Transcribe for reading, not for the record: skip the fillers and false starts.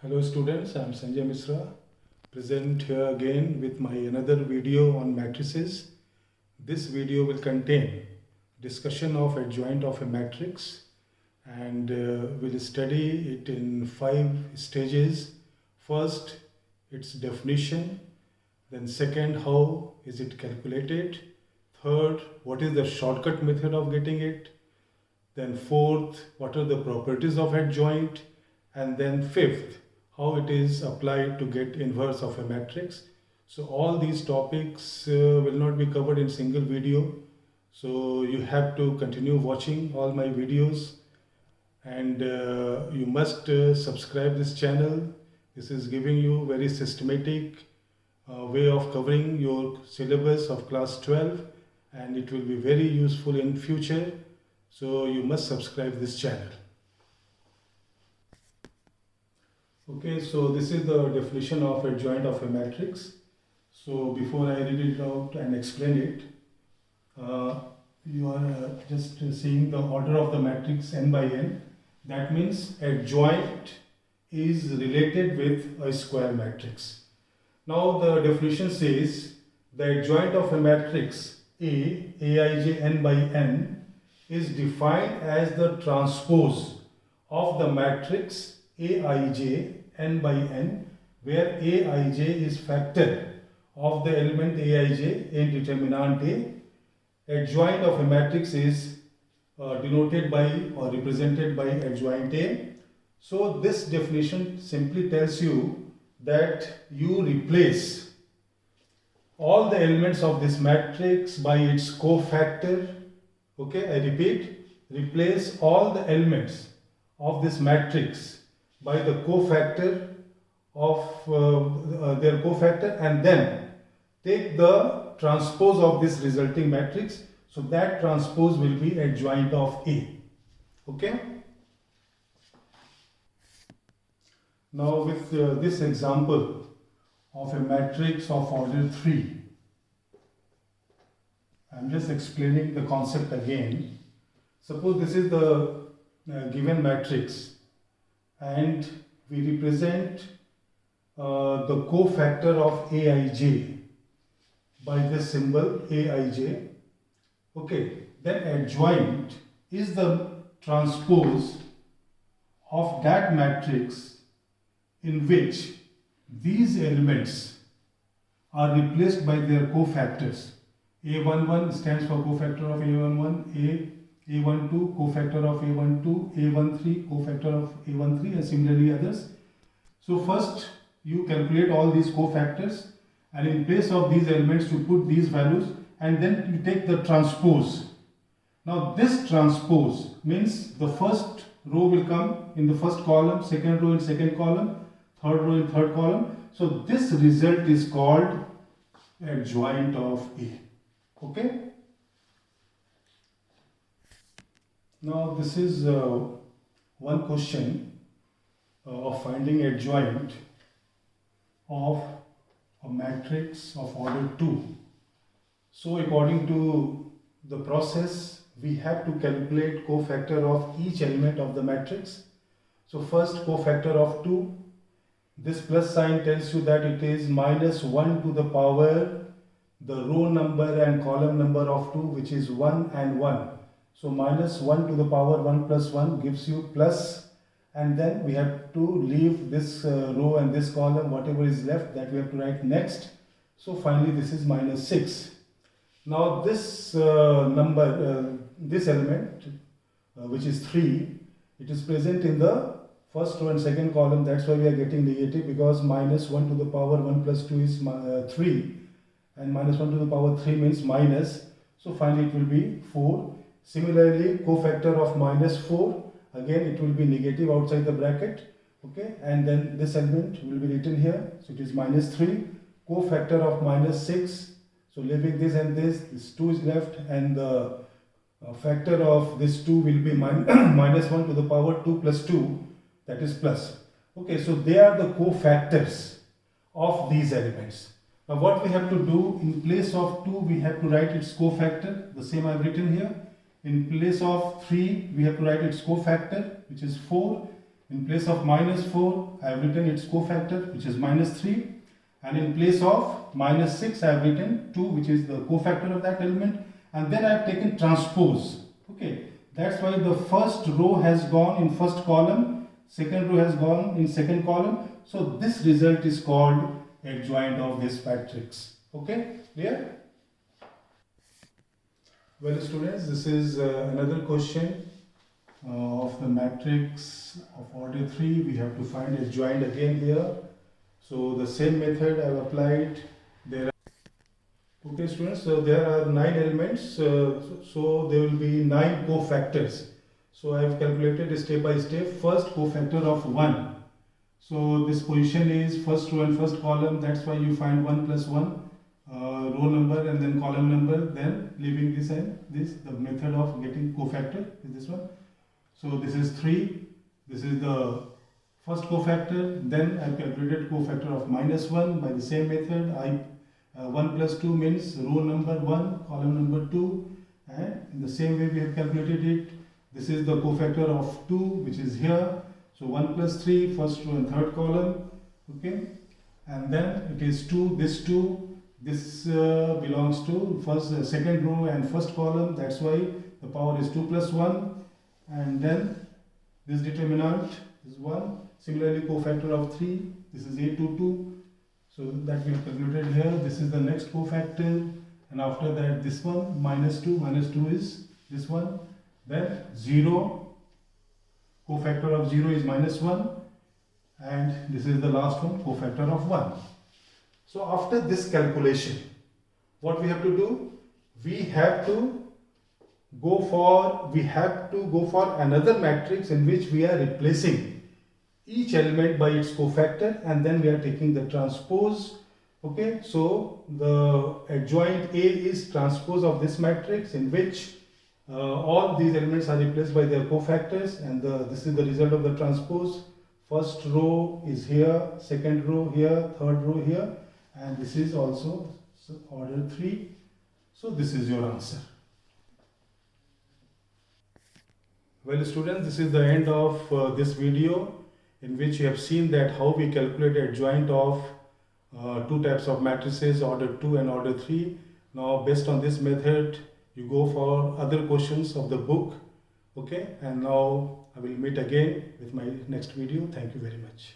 Hello students, I am Sanjay Misra, present here again with my another video on matrices. This video will contain discussion of adjoint of a matrix and we'll study it in 5 stages. First, its definition, then second, how is it calculated, third, what is the shortcut method of getting it, then fourth, what are the properties of adjoint, and then fifth, how it is applied to get inverse of a matrix. So all these topics will not be covered in single video. So you have to continue watching all my videos and you must subscribe this channel. This is giving you very systematic way of covering your syllabus of class 12 and it will be very useful in future. So you must subscribe this channel. Okay, so this is the definition of adjoint of a matrix. So before I read it out and explain it, you are just seeing the order of the matrix n by n. That means adjoint is related with a square matrix. Now the definition says the adjoint of a matrix Aij n by n is defined as the transpose of the matrix Aij n by n, where Aij is factor of the element Aij in determinant A. Adjoint of a matrix is denoted by or represented by adjoint A. So this definition simply tells you that you replace all the elements of this matrix by its cofactor. Okay, I repeat, replace all the elements of this matrix by the cofactor of their cofactor and then take the transpose of this resulting matrix. So that transpose will be adjoint of A. Okay. Now with this example of a matrix of order 3, I am just explaining the concept again. Suppose this is the given matrix and we represent the cofactor of Aij by this symbol Aij. Okay, then adjoint is the transpose of that matrix in which these elements are replaced by their cofactors. A11 stands for cofactor of A11, A12 cofactor of A12, A13 cofactor of A13 and similarly others. So first you calculate all these cofactors and in place of these elements you put these values and then you take the transpose. Now this transpose means the first row will come in the first column, second row in second column, third row in third column. So this result is called adjoint of A. Okay. Now this is one question of finding adjoint of a matrix of order 2. So according to the process, we have to calculate cofactor of each element of the matrix. So first cofactor of 2, this plus sign tells you that it is minus 1 to the power the row number and column number of 2, which is 1 and 1. So minus 1 to the power 1 plus 1 gives you plus, and then we have to leave this row and this column, whatever is left that we have to write next. So finally this is minus 6. Now this number, this element which is 3, it is present in the first row and second column. That's why we are getting negative, because minus 1 to the power 1 plus 2 is 3 and minus 1 to the power 3 means minus. So finally it will be 4. Similarly, cofactor of minus 4, again it will be negative outside the bracket. Okay, and then this element will be written here. So it is minus 3. Cofactor of minus 6. So leaving this and this 2 is left, and the factor of this 2 will be minus 1 to the power 2 plus 2, that is plus. Okay, so they are the cofactors of these elements. Now what we have to do, in place of 2 we have to write its cofactor, the same I have written here. In place of 3 we have to write its cofactor, which is 4. In place of minus 4, I have written its cofactor, which is minus 3. And in place of minus 6, I have written 2, which is the cofactor of that element. And then I have taken transpose. Okay, that's why the first row has gone in first column, second row has gone in second column. So this result is called adjoint of this matrix. Okay, clear? Well, students, this is another question of the matrix of order 3. We have to find adjoint again here. So the same method I have applied. Okay, students, so there are 9 elements, so there will be 9 cofactors. So I have calculated step by step. First cofactor of 1. So this position is first row and first column, that's why you find 1 plus 1 row number and then column number, then leaving this and this. The method of getting cofactor is this one. So this is 3, this is the first cofactor. Then I calculated cofactor of minus 1 by the same method. 1 plus 2 means row number 1, column number 2, and in the same way we have calculated it. This is the cofactor of 2, which is here. So 1 plus 3, first row and third column. Okay, and then it is 2, this belongs to second row and first column. That's why the power is 2 plus 1, and then this determinant is 1. Similarly, cofactor of 3, this is 822. So that we have calculated here. This is the next cofactor, and after that this one, minus 2 is this one. Then 0, cofactor of 0 is minus 1, and this is the last one, cofactor of 1. So after this calculation, what we have to do? We have to go for another matrix in which we are replacing each element by its cofactor, and then we are taking the transpose. Okay, so the adjoint A is transpose of this matrix in which all these elements are replaced by their cofactors, and this is the result of the transpose. First row is here, second row here, third row here, and this is also order 3. So this is your answer. Well, students, this is the end of this video, in which you have seen that how we calculate adjoint of 2 types of matrices, order 2 and order 3. Now, based on this method, you go for other questions of the book. Okay, and now I will meet again with my next video. Thank you very much.